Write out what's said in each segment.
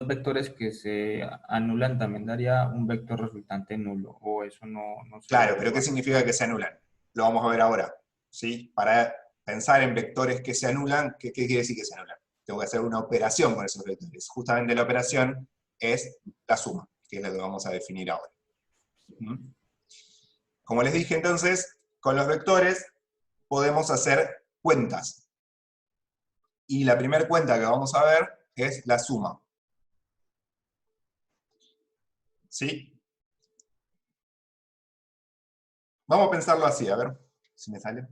vectores que se anulan también daría un vector resultante nulo, o eso no se Claro, ve pero ¿qué igual. significa que se anulan? Lo vamos a ver ahora, ¿sí? Para pensar en vectores que se anulan, ¿qué quiere decir que se anulan? Tengo que hacer una operación con esos vectores. Justamente la operación es la suma, que es la que vamos a definir ahora. ¿Mm? Como les dije entonces, con los vectores podemos hacer cuentas. Y la primera cuenta que vamos a ver es la suma. ¿Sí? Vamos a pensarlo así, a ver si me sale.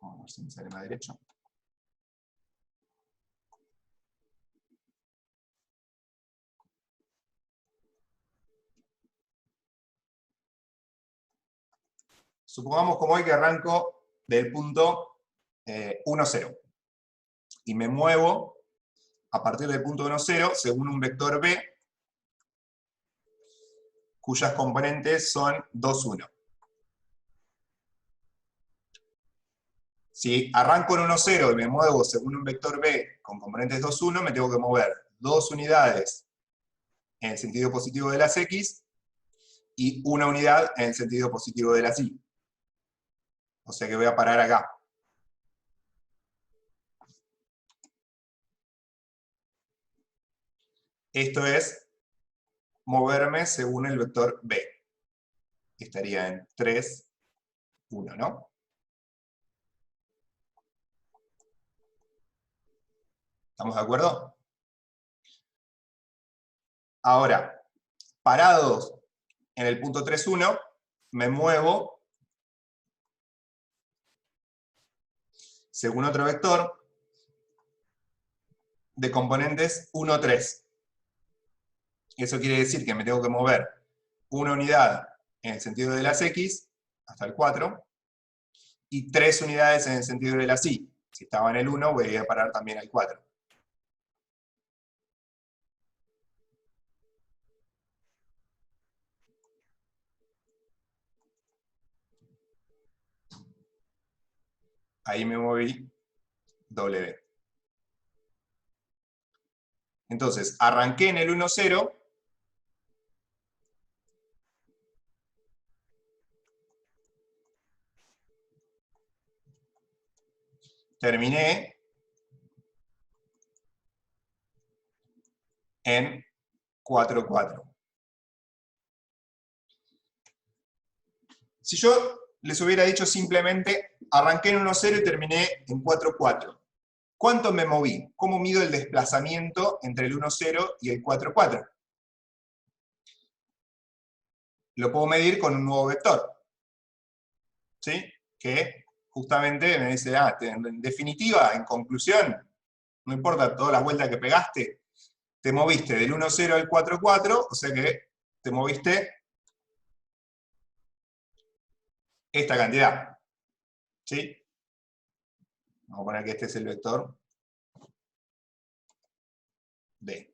Vamos a ver si me sale más derecho. Supongamos como hoy que arranco del punto 1, 0. Y me muevo a partir del punto 1, 0 según un vector B, cuyas componentes son 2, 1. Si arranco en 1, 0 y me muevo según un vector B con componentes 2, 1, me tengo que mover 2 unidades en el sentido positivo de las X y 1 unidad en el sentido positivo de las Y. O sea que voy a parar acá. Esto es moverme según el vector B. Estaría en 3, 1, ¿no? ¿Estamos de acuerdo? Ahora, parados en el punto 3, 1, me muevo según otro vector de componentes 1, 3. Eso quiere decir que me tengo que mover una unidad en el sentido de las X, hasta el 4, y 3 unidades en el sentido de las Y. Si estaba en el 1, voy a parar también al 4. Ahí me moví W. Entonces, arranqué en el 1, 0, terminé en 4, 4. Si yo les hubiera dicho simplemente, arranqué en 1, 0 y terminé en 4, 4, ¿cuánto me moví? ¿Cómo mido el desplazamiento entre el 1, 0 y el 4, 4? Lo puedo medir con un nuevo vector, ¿sí? Que justamente me dice, en definitiva, en conclusión, no importa todas las vueltas que pegaste, te moviste del 1, 0 al 4, 4, o sea que te moviste esta cantidad, ¿sí? Vamos a poner que este es el vector D.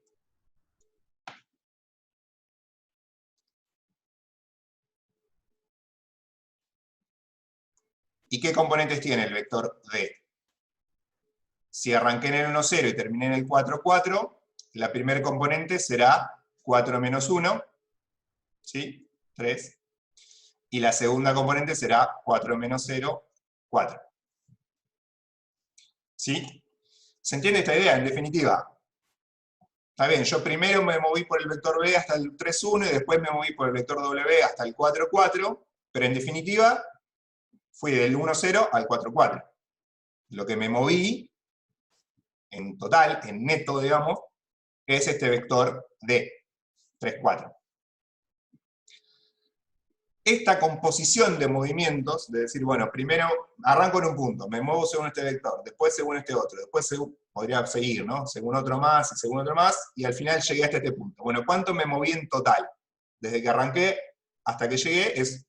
¿Y qué componentes tiene el vector D? Si arranqué en el 1, 0 y terminé en el 4, 4, la primera componente será 4 menos 1, ¿sí? 3. Y la segunda componente será 4 menos 0, 4. ¿Sí? ¿Se entiende esta idea? En definitiva, está bien, yo primero me moví por el vector B hasta el 3, 1 y después me moví por el vector W hasta el 4, 4, pero en definitiva fui del 1, 0 al 4, 4. Lo que me moví en total, en neto, digamos, es este vector D, 3, 4. Esta composición de movimientos, de decir, bueno, primero arranco en un punto, me muevo según este vector, después según este otro, después podría seguir, ¿no? Según otro más, y según otro más, y al final llegué hasta este punto. Bueno, ¿cuánto me moví en total? Desde que arranqué hasta que llegué es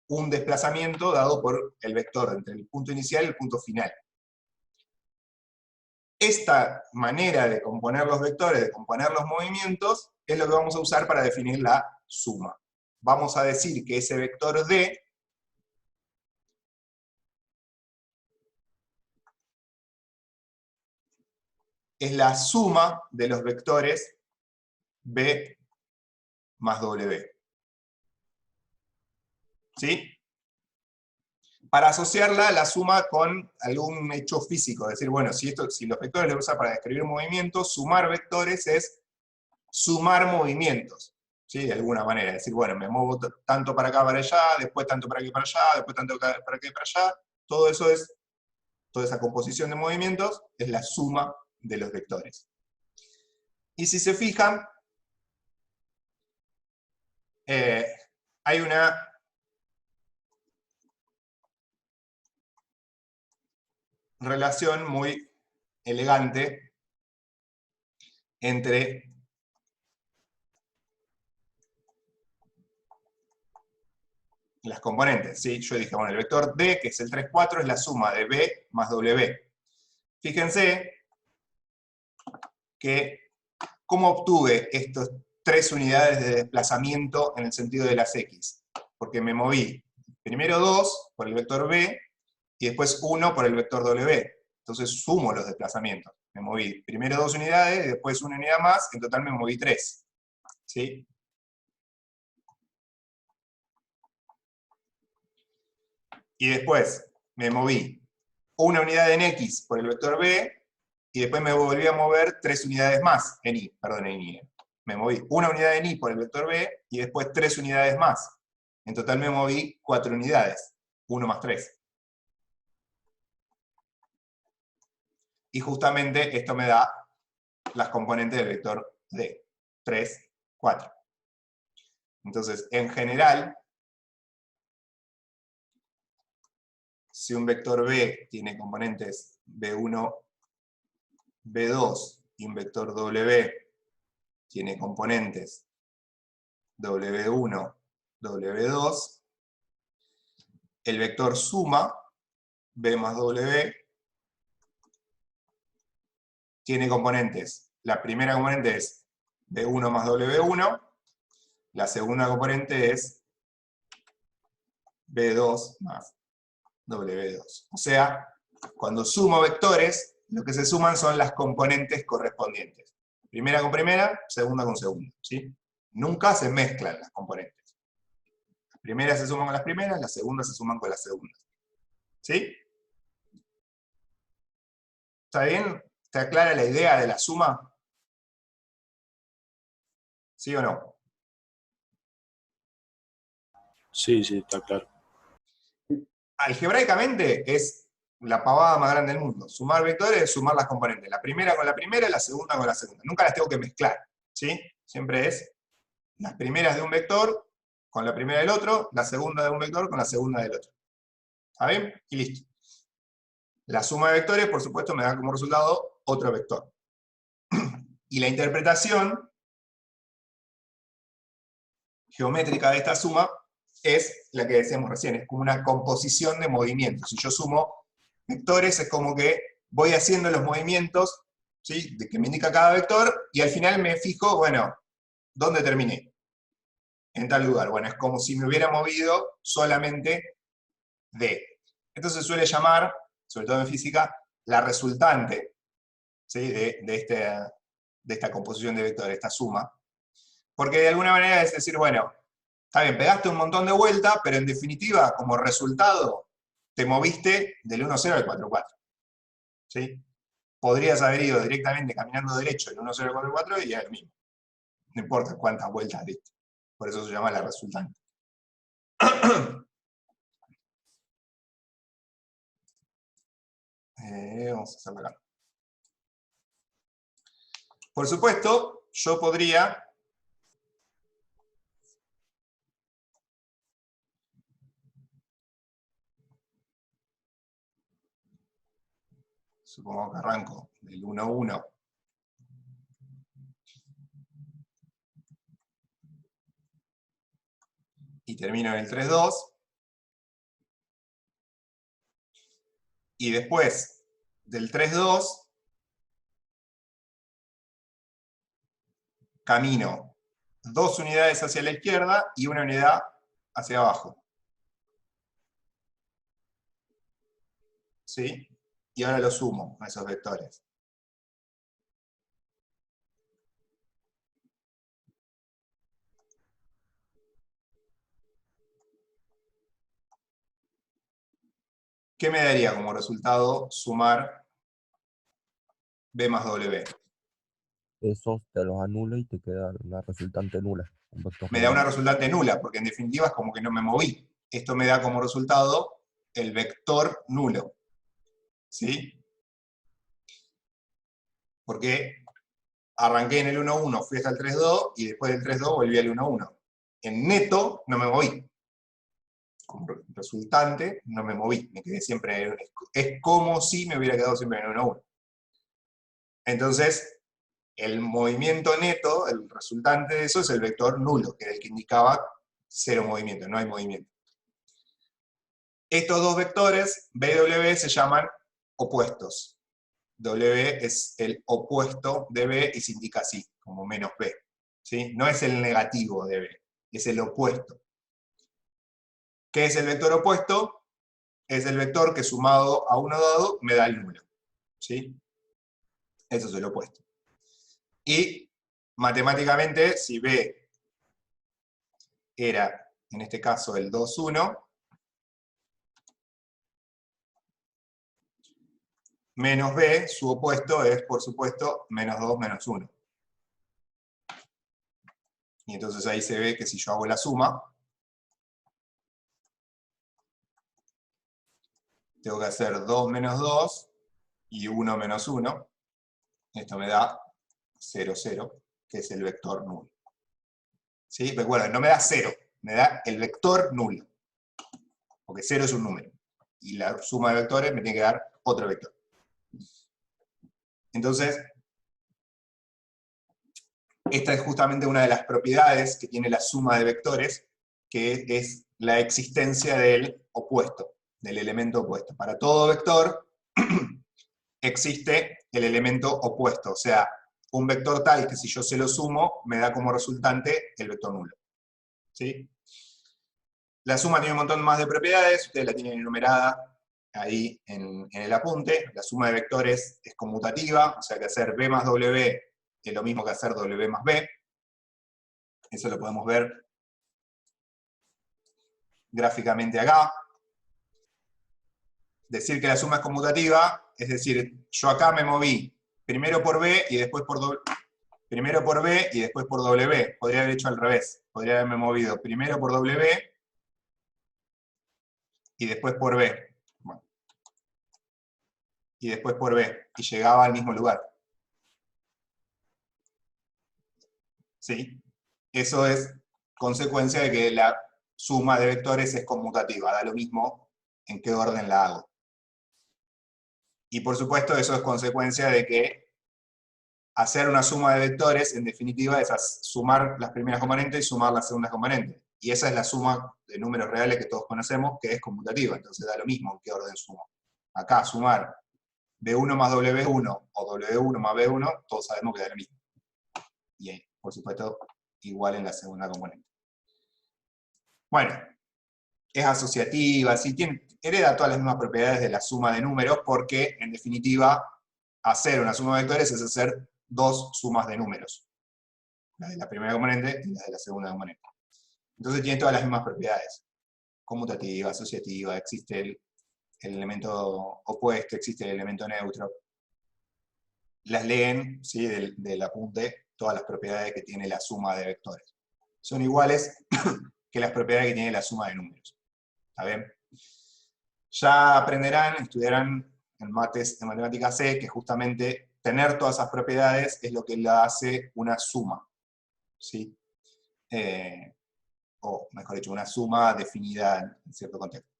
un desplazamiento dado por el vector entre el punto inicial y el punto final. Esta manera de componer los vectores, de componer los movimientos, es lo que vamos a usar para definir la suma. Vamos a decir que ese vector D es la suma de los vectores B más W. ¿Sí? Para asociarla, la suma con algún hecho físico. Es decir, bueno, si los vectores los usa para describir movimientos, sumar vectores es sumar movimientos. ¿Sí? De alguna manera. Es decir, bueno, me muevo tanto para acá, para allá, después tanto para aquí, para allá, después tanto para aquí, para allá. Todo eso es, toda esa composición de movimientos es la suma de los vectores. Y si se fijan, hay una relación muy elegante entre las componentes. ¿Sí? Yo dije, bueno, el vector D, que es el 3, 4, es la suma de B más W. Fíjense que cómo obtuve estas 3 unidades de desplazamiento en el sentido de las X. Porque me moví primero 2 por el vector B y después 1 por el vector W. Entonces sumo los desplazamientos. Me moví primero 2 unidades y después 1 unidad más, en total me moví 3. ¿Sí? Y después me moví una unidad en X por el vector B, y después me volví a mover 3 unidades más en Y, perdón, en Y. Me moví una unidad en Y por el vector B, y después 3 unidades más. En total me moví 4 unidades, 1 más 3. Y justamente esto me da las componentes del vector D, 3, 4. Entonces, en general, si un vector B tiene componentes B1, B2, y un vector W tiene componentes W1, W2, el vector suma, B más W, tiene componentes. La primera componente es B1 más W1, la segunda componente es B2 más W2. O sea, cuando sumo vectores, lo que se suman son las componentes correspondientes. Primera con primera, segunda con segunda. ¿Sí? Nunca se mezclan las componentes. Las primeras se suman con las primeras, las segundas se suman con las segundas. ¿Sí? ¿Está bien? ¿Está clara la idea de la suma? ¿Sí o no? Sí, sí, está claro. Algebraicamente es la pavada más grande del mundo. Sumar vectores es sumar las componentes. La primera con la primera, la segunda con la segunda. Nunca las tengo que mezclar. ¿Sí? Siempre es las primeras de un vector con la primera del otro, la segunda de un vector con la segunda del otro. ¿Está bien? Y listo. La suma de vectores, por supuesto, me da como resultado otro vector. Y la interpretación geométrica de esta suma es la que decíamos recién, es como una composición de movimientos. Si yo sumo vectores, es como que voy haciendo los movimientos, ¿sí?, de que me indica cada vector, y al final me fijo, bueno, ¿dónde terminé? En tal lugar. Bueno, es como si me hubiera movido solamente D. Esto se suele llamar, sobre todo en física, la resultante, ¿sí?, de esta composición de vectores, esta suma. Porque de alguna manera es decir, bueno, está bien, pegaste un montón de vueltas, pero en definitiva, como resultado, te moviste del 1,0 al 4,4. ¿Sí? Podrías haber ido directamente caminando derecho del 1,0 al 4,4 y es lo mismo. No importa cuántas vueltas diste. Por eso se llama la resultante. Vamos a hacerlo acá. Por supuesto, yo podría supongo que arranco del 1, 1. Y termino en el 3, 2. Y después del 3, 2, camino 2 unidades hacia la izquierda y 1 unidad hacia abajo. ¿Sí? Y ahora lo sumo a esos vectores. ¿qué me daría como resultado sumar B más W? Esos te los anula y te queda una resultante nula. Un vector Me da una nulo. resultante nula, porque en definitiva es como que no me moví. Esto me da como resultado el vector nulo. ¿Sí? Porque arranqué en el 1, 1, fui hasta el 3, 2, y después del 3, 2 volví al 1, 1. En neto no me moví. Como resultante no me moví. Me quedé siempre, es como si me hubiera quedado siempre en el 1, 1. Entonces, el movimiento neto, el resultante de eso, es el vector nulo, que era el que indicaba cero movimiento, no hay movimiento. Estos dos vectores, B y W, se llaman opuestos. W es el opuesto de B y se indica así, como menos B. ¿Sí? No es el negativo de B, es el opuesto. ¿Qué es el vector opuesto? Es el vector que sumado a uno dado me da el nulo. ¿Sí? Eso es el opuesto. Y matemáticamente, si B era, en este caso, el 2, 1, menos B, su opuesto es, por supuesto, menos 2, menos 1. Y entonces ahí se ve que si yo hago la suma, tengo que hacer 2 menos 2 y 1 menos 1. Esto me da 0, 0, que es el vector nulo. ¿Sí? Recuerden, no me da 0, me da el vector nulo. Porque 0 es un número. Y la suma de vectores me tiene que dar otro vector. Entonces, esta es justamente una de las propiedades que tiene la suma de vectores, que es la existencia del opuesto, del elemento opuesto. Para todo vector existe el elemento opuesto, o sea, un vector tal que si yo se lo sumo, me da como resultante el vector nulo. ¿Sí? La suma tiene un montón más de propiedades, ustedes la tienen enumerada ahí en el apunte. La suma de vectores es conmutativa, o sea que hacer B más W es lo mismo que hacer W más B. Eso lo podemos ver gráficamente acá. Decir que la suma es conmutativa, es decir, yo acá me moví primero por B y después por W. Primero por B y después por W. Podría haber hecho al revés. Podría haberme movido primero por W y después por B. Bueno. Y después por B. Y llegaba al mismo lugar. ¿Sí? Eso es consecuencia de que la suma de vectores es conmutativa. Da lo mismo en qué orden la hago. Y por supuesto eso es consecuencia de que hacer una suma de vectores, en definitiva, es sumar las primeras componentes y sumar las segundas componentes. Y esa es la suma de números reales que todos conocemos, que es conmutativa. Entonces da lo mismo en qué orden sumo. Acá sumar B1 más W1 o W1 más B1, todos sabemos que da lo mismo. Y por supuesto, igual en la segunda componente. Bueno, es asociativa, ¿sí? Hereda todas las mismas propiedades de la suma de números, porque, en definitiva, hacer una suma de vectores es hacer dos sumas de números. La de la primera componente y la de la segunda componente. Entonces tiene todas las mismas propiedades. Conmutativa, asociativa, existe el elemento opuesto, existe el elemento neutro. Las leen, ¿sí? del apunte, todas las propiedades que tiene la suma de vectores. Son iguales que las propiedades que tiene la suma de números. ¿Está bien? Ya aprenderán, estudiarán en mates de matemática C, que justamente tener todas esas propiedades es lo que la hace una suma. ¿Sí? O mejor dicho, una suma definida en cierto contexto.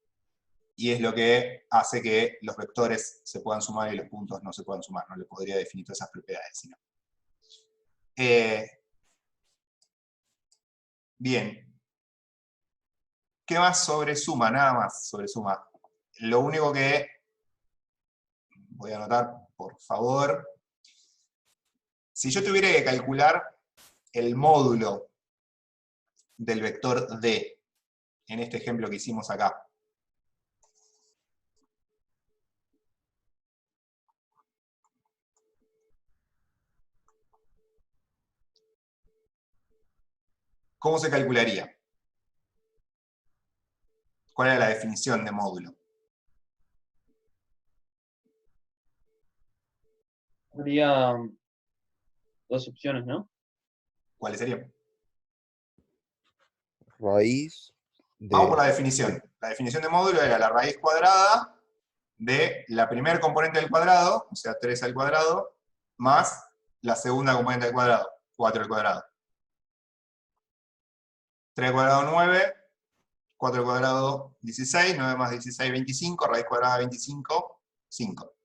Y es lo que hace que los vectores se puedan sumar y los puntos no se puedan sumar. No le podría definir todas esas propiedades, sino. Bien. ¿Qué más sobre suma? Nada más sobre suma. Lo único que voy a anotar, por favor. Si yo tuviera que calcular el módulo del vector D, en este ejemplo que hicimos acá, ¿cómo se calcularía? ¿Cuál era la definición de módulo? Habría dos opciones, ¿no? ¿Cuáles serían? Raíz Vamos por de... la definición. La definición de módulo era la raíz cuadrada de la primer componente del cuadrado, o sea, 3 al cuadrado, más la segunda componente del cuadrado, 4 al cuadrado. 3 al cuadrado, 9, 4 al cuadrado, 16, 9 más 16, 25, raíz cuadrada de 25, 5.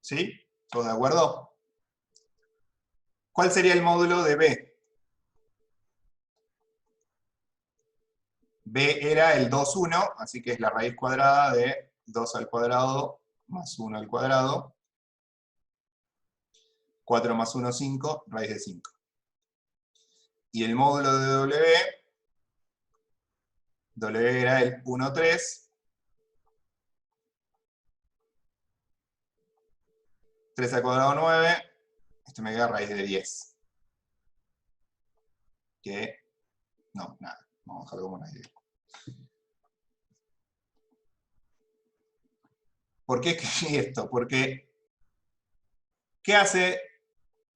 ¿Sí? ¿Todos de acuerdo? ¿Cuál sería el módulo de B? B era el 2, 1, así que es la raíz cuadrada de 2 al cuadrado más 1 al cuadrado. 4 más 1, 5, raíz de 5. Y el módulo de W era el 1, 3, 3 al cuadrado 9, esto me queda raíz de 10. Que, no, nada, vamos a dejarlo como raíz de 10. ¿Por qué escribí esto? Porque, ¿qué hace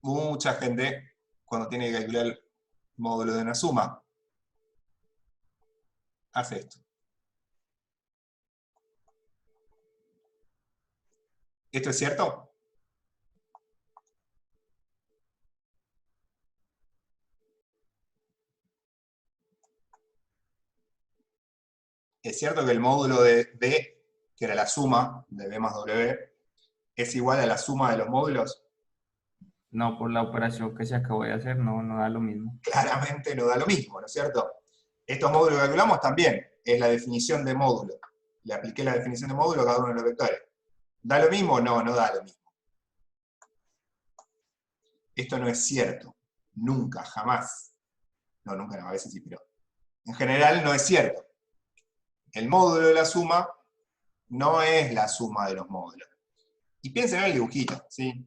mucha gente cuando tiene que calcular el módulo de una suma? Hace esto. ¿Esto es cierto? ¿Es cierto que el módulo de B, que era la suma de B más W, es igual a la suma de los módulos? No, por la operación que se acabó de hacer, no, no da lo mismo. Claramente no da lo mismo, ¿no es cierto? Estos módulos que calculamos también es la definición de módulo. Le apliqué la definición de módulo a cada uno de los vectores. ¿Da lo mismo? No, no da lo mismo. Esto no es cierto. Nunca, jamás. No, nunca no, a veces sí, pero en general no es cierto. El módulo de la suma no es la suma de los módulos. Y piensen en el dibujito, ¿sí?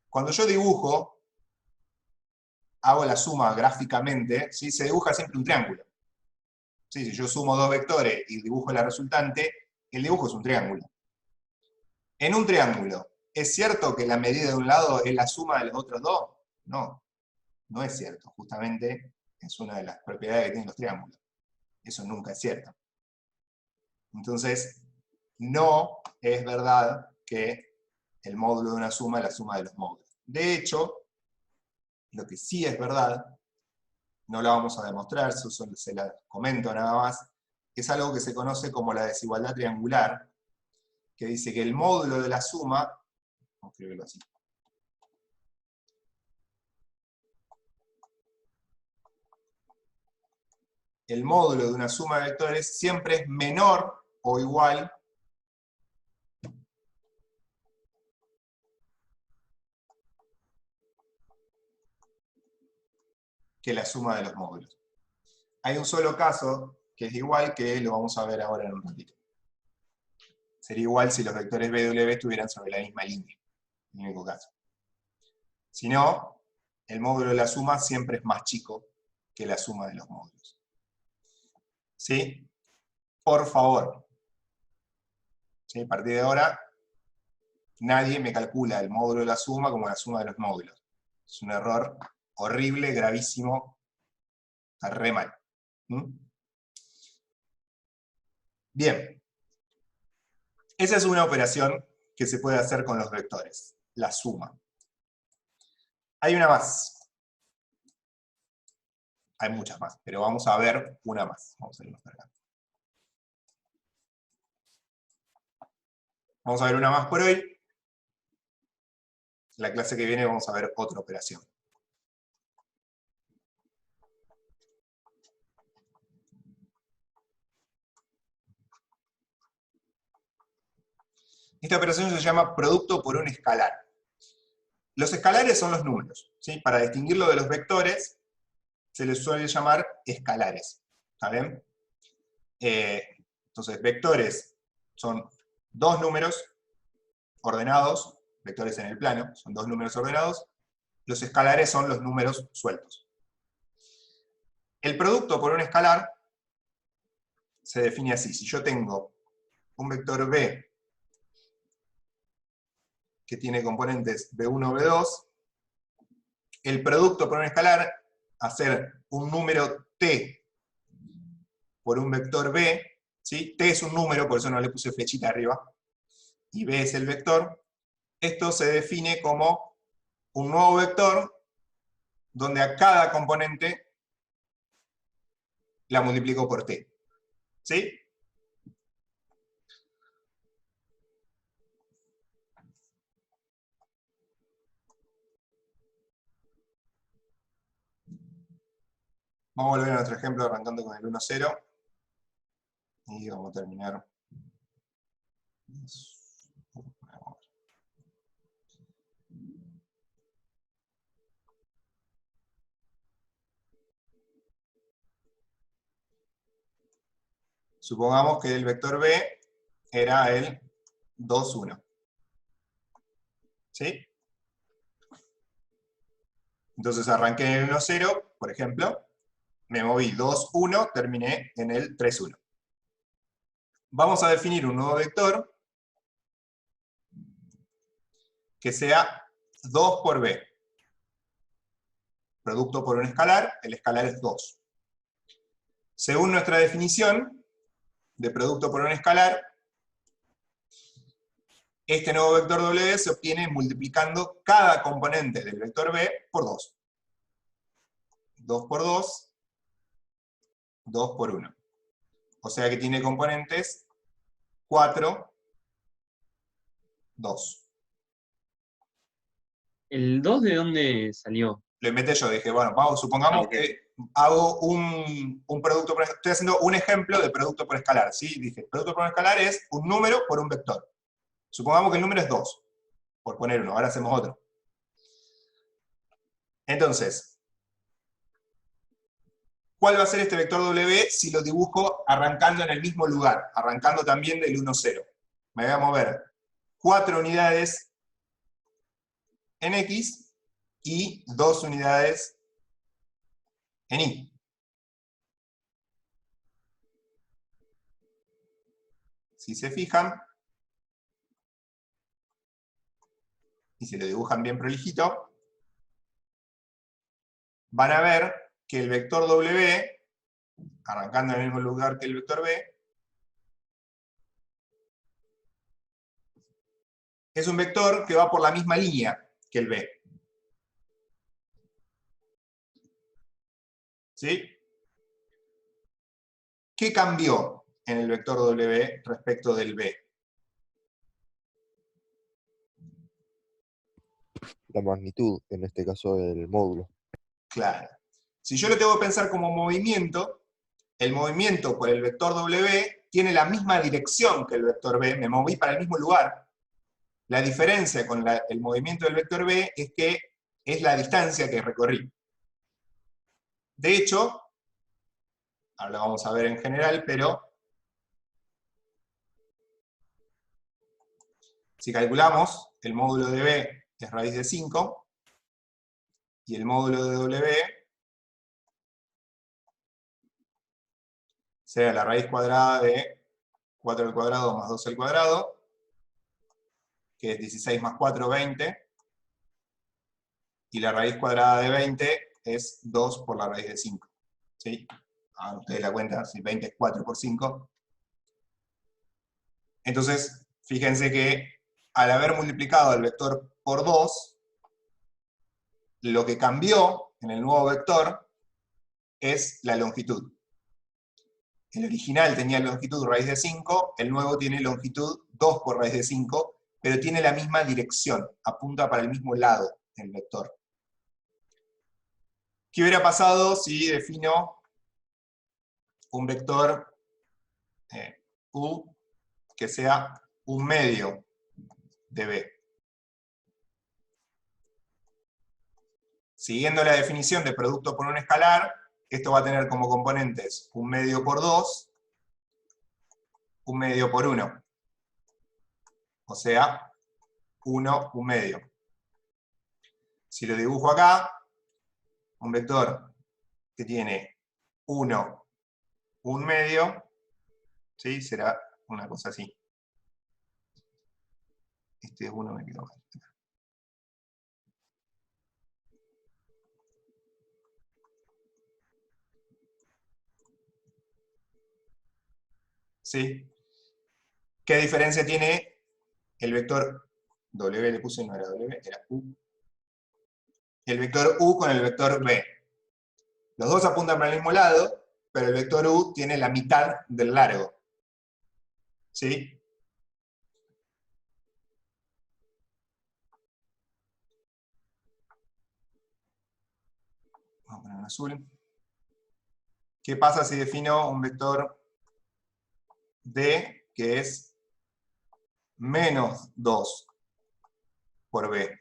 Cuando yo dibujo, hago la suma gráficamente, ¿sí? Se dibuja siempre un triángulo. ¿Sí? Si yo sumo dos vectores y dibujo la resultante, el dibujo es un triángulo. En un triángulo, ¿es cierto que la medida de un lado es la suma de los otros dos? No, no es cierto. Justamente es una de las propiedades que tienen los triángulos. Eso nunca es cierto. Entonces, no es verdad que el módulo de una suma es la suma de los módulos. De hecho, lo que sí es verdad, no lo vamos a demostrar, solo se la comento nada más, es algo que se conoce como la desigualdad triangular, que dice que el módulo de la suma, vamos a escribirlo así, el módulo de una suma de vectores siempre es menor o igual que la suma de los módulos. Hay un solo caso que es igual, que lo vamos a ver ahora en un ratito. Sería igual si los vectores B y W estuvieran sobre la misma línea, en el único caso. Si no, el módulo de la suma siempre es más chico que la suma de los módulos. ¿Sí? Por favor. ¿Sí? A partir de ahora, nadie me calcula el módulo de la suma como la suma de los módulos. Es un error horrible, gravísimo, está re mal. ¿Mm? Bien. Esa es una operación que se puede hacer con los vectores, la suma. Hay una más. Hay muchas más, pero vamos a ver una más. Vamos a irnos para acá. Vamos a ver una más por hoy. La clase que viene vamos a ver otra operación. Esta operación se llama producto por un escalar. Los escalares son los números, ¿sí? Para distinguirlo de los vectores, se les suele llamar escalares. ¿Está bien? Entonces, vectores son dos números ordenados, vectores en el plano, son dos números ordenados. Los escalares son los números sueltos. El producto por un escalar se define así. Si yo tengo un vector B que tiene componentes B1, B2, el producto por un escalar, hacer un número T por un vector B, ¿sí? T es un número, por eso no le puse flechita arriba, y B es el vector. Esto se define como un nuevo vector donde a cada componente la multiplico por T. ¿Sí? Vamos a volver a nuestro ejemplo arrancando con el 1, 0. Y vamos a terminar. Supongamos que el vector B era el 2, 1. ¿Sí? Entonces arranqué en el 1, 0, por ejemplo. Me moví 2, 1, terminé en el 3, 1. Vamos a definir un nuevo vector que sea 2 por B. Producto por un escalar, el escalar es 2. Según nuestra definición de producto por un escalar, este nuevo vector W se obtiene multiplicando cada componente del vector B por 2. 2 por 2, 2 por 1. O sea que tiene componentes 4, 2. ¿El 2 de dónde salió? Lo inventé yo, dije, bueno, vamos, supongamos Ok. que hago un producto por, estoy haciendo un ejemplo de producto por escalar, ¿sí? Dije, producto por escalar es un número por un vector. Supongamos que el número es 2, por poner uno, ahora hacemos otro. Entonces, ¿cuál va a ser este vector W si lo dibujo arrancando en el mismo lugar? Arrancando también del 1, 0. Me voy a mover 4 unidades en X y 2 unidades en Y. Si se fijan, y si lo dibujan bien prolijito, van a ver que el vector W, arrancando en el mismo lugar que el vector B, es un vector que va por la misma línea que el B. ¿Sí? ¿Qué cambió en el vector W respecto del B? La magnitud, en este caso del módulo. Claro. Si yo lo tengo que pensar como movimiento, el movimiento por el vector W tiene la misma dirección que el vector B, me moví para el mismo lugar. La diferencia con el movimiento del vector B es que es la distancia que recorrí. De hecho, ahora lo vamos a ver en general, pero si calculamos, el módulo de B es raíz de 5, y el módulo de W será la raíz cuadrada de 4 al cuadrado más 2 al cuadrado, que es 16 más 4, 20, y la raíz cuadrada de 20 es 2 por la raíz de 5. ¿Sí? Hagan ustedes la cuenta, si 20 es 4 por 5. Entonces, fíjense que al haber multiplicado el vector por 2, lo que cambió en el nuevo vector es la longitud. El original tenía longitud raíz de 5, el nuevo tiene longitud 2 por raíz de 5, pero tiene la misma dirección, apunta para el mismo lado el vector. ¿Qué hubiera pasado si defino un vector U que sea un medio de B? Siguiendo la definición de producto por un escalar, esto va a tener como componentes un medio por 2, un medio por 1. O sea, 1, un medio. Si lo dibujo acá, un vector que tiene 1, un medio, ¿sí? Será una cosa así. Este es 1, me quedo mal. ¿Sí? ¿Qué diferencia tiene el vector W? Le puse, no era W, era U. El vector U con el vector B. Los dos apuntan para el mismo lado, pero el vector U tiene la mitad del largo. ¿Sí? Vamos a poner en azul. ¿Qué pasa si defino un vector D que es menos 2 por B?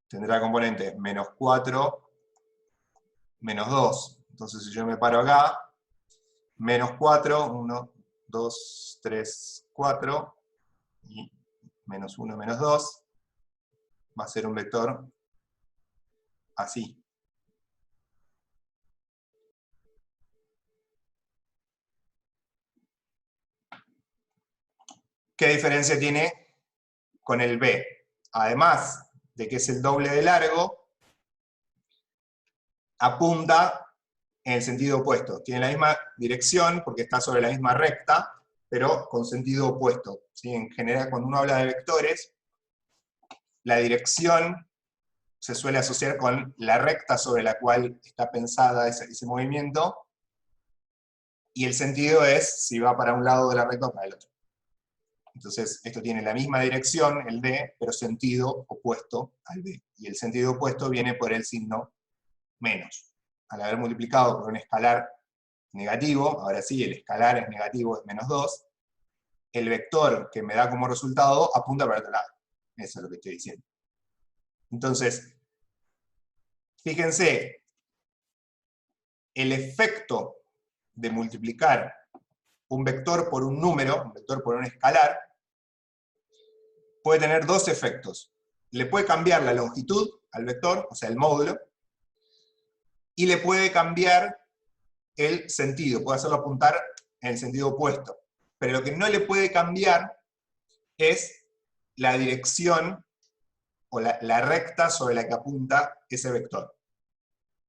Tendrá componente menos 4, menos 2. Entonces si yo me paro acá, menos 4, 1, 2, 3, 4, y menos 1, menos 2, va a ser un vector así. ¿Qué diferencia tiene con el B? Además de que es el doble de largo, apunta en el sentido opuesto. Tiene la misma dirección porque está sobre la misma recta, pero con sentido opuesto. ¿Sí? En general, cuando uno habla de vectores, la dirección se suele asociar con la recta sobre la cual está pensada ese movimiento, y el sentido es si va para un lado de la recta o para el otro. Entonces, esto tiene la misma dirección, el D, pero sentido opuesto al B. Y el sentido opuesto viene por el signo menos. Al haber multiplicado por un escalar negativo, ahora sí, el escalar es negativo, es menos 2, el vector que me da como resultado apunta para el otro lado. Eso es lo que estoy diciendo. Entonces, fíjense, el efecto de multiplicar un vector por un número, un vector por un escalar, puede tener dos efectos. Le puede cambiar la longitud al vector, o sea, el módulo, y le puede cambiar el sentido, puede hacerlo apuntar en el sentido opuesto. Pero lo que no le puede cambiar es la dirección o la recta sobre la que apunta ese vector.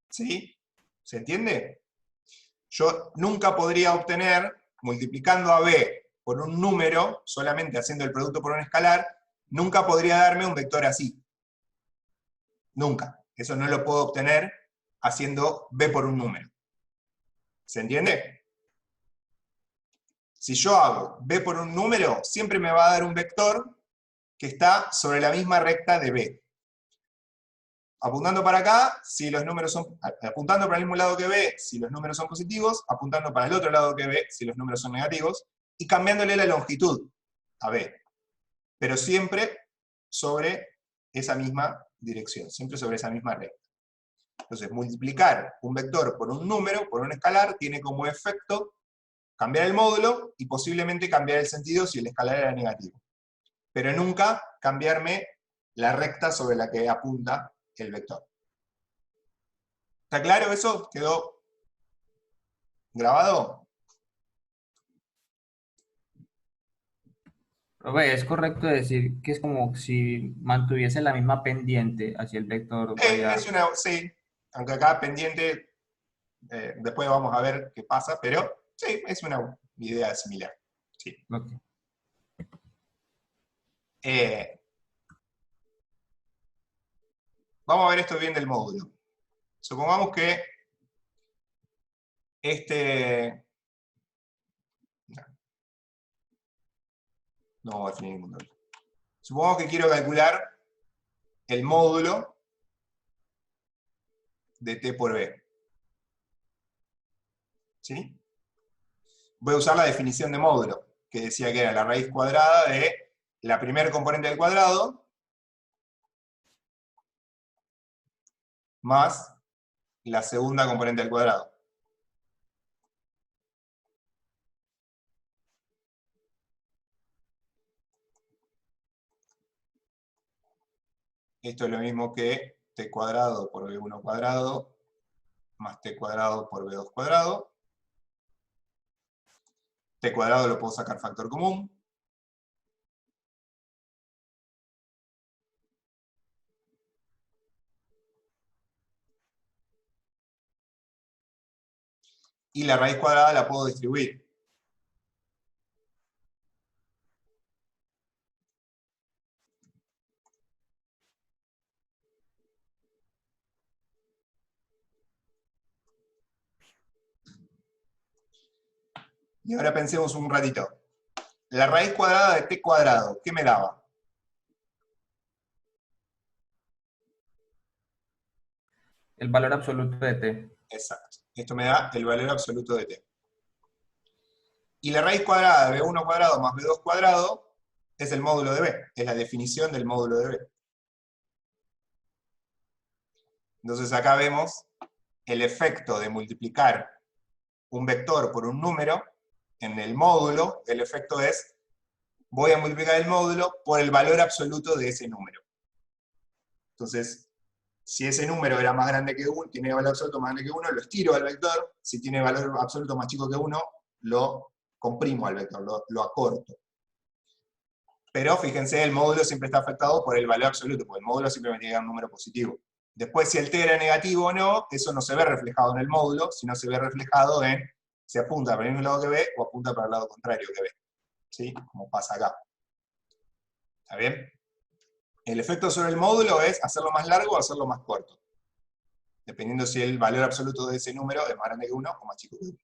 ¿Sí? ¿Se entiende? Yo nunca podría obtener, multiplicando a B por un número, solamente haciendo el producto por un escalar, nunca podría darme un vector así. Nunca. Eso no lo puedo obtener haciendo B por un número. ¿Se entiende? Si yo hago B por un número, siempre me va a dar un vector que está sobre la misma recta de B. Apuntando para acá, si los números son, apuntando para el mismo lado que B, si los números son positivos, apuntando para el otro lado que B, si los números son negativos, y cambiándole la longitud a B. Pero siempre sobre esa misma dirección, siempre sobre esa misma recta. Entonces, multiplicar un vector por un número, por un escalar, tiene como efecto cambiar el módulo y posiblemente cambiar el sentido si el escalar era negativo. Pero nunca cambiarme la recta sobre la que apunta el vector. ¿Está claro eso? ¿Quedó grabado? Profe, es correcto decir que es como si mantuviese la misma pendiente hacia el vector vaya. Sí, aunque acá pendiente, después vamos a ver qué pasa, pero sí, es una idea similar. Sí. Ok. Vamos a ver esto bien del módulo. Supongamos que no voy a definir ningún doble. Supongamos que quiero calcular el módulo de t por b. ¿Sí? Voy a usar la definición de módulo, que decía que era la raíz cuadrada de la primer componente del cuadrado más la segunda componente del cuadrado. Esto es lo mismo que t cuadrado por b1 cuadrado más t cuadrado por b2 cuadrado. T cuadrado lo puedo sacar factor común. y la raíz cuadrada la puedo distribuir. Y ahora pensemos un ratito. La raíz cuadrada de t cuadrado, ¿qué me daba? El valor absoluto de t. Exacto. Esto me da el valor absoluto de t. Y la raíz cuadrada de b1 cuadrado más b2 cuadrado es el módulo de b. Es la definición del módulo de b. Entonces acá vemos el efecto de multiplicar un vector por un número en el módulo. El efecto es, voy a multiplicar el módulo por el valor absoluto de ese número. Entonces, si ese número era más grande que 1, tiene valor absoluto más grande que 1, lo estiro al vector. Si tiene valor absoluto más chico que 1, lo comprimo al vector, lo acorto. Pero fíjense, el módulo siempre está afectado por el valor absoluto, porque el módulo siempre me tiene que dar un número positivo. Después, si el t era negativo o no, eso no se ve reflejado en el módulo, sino se ve reflejado en si apunta para el mismo lado que b o apunta para el lado contrario que b. ¿Sí? Como pasa acá. ¿Está bien? El efecto sobre el módulo es hacerlo más largo o hacerlo más corto. Dependiendo si el valor absoluto de ese número es más grande que 1 o más chico que 1.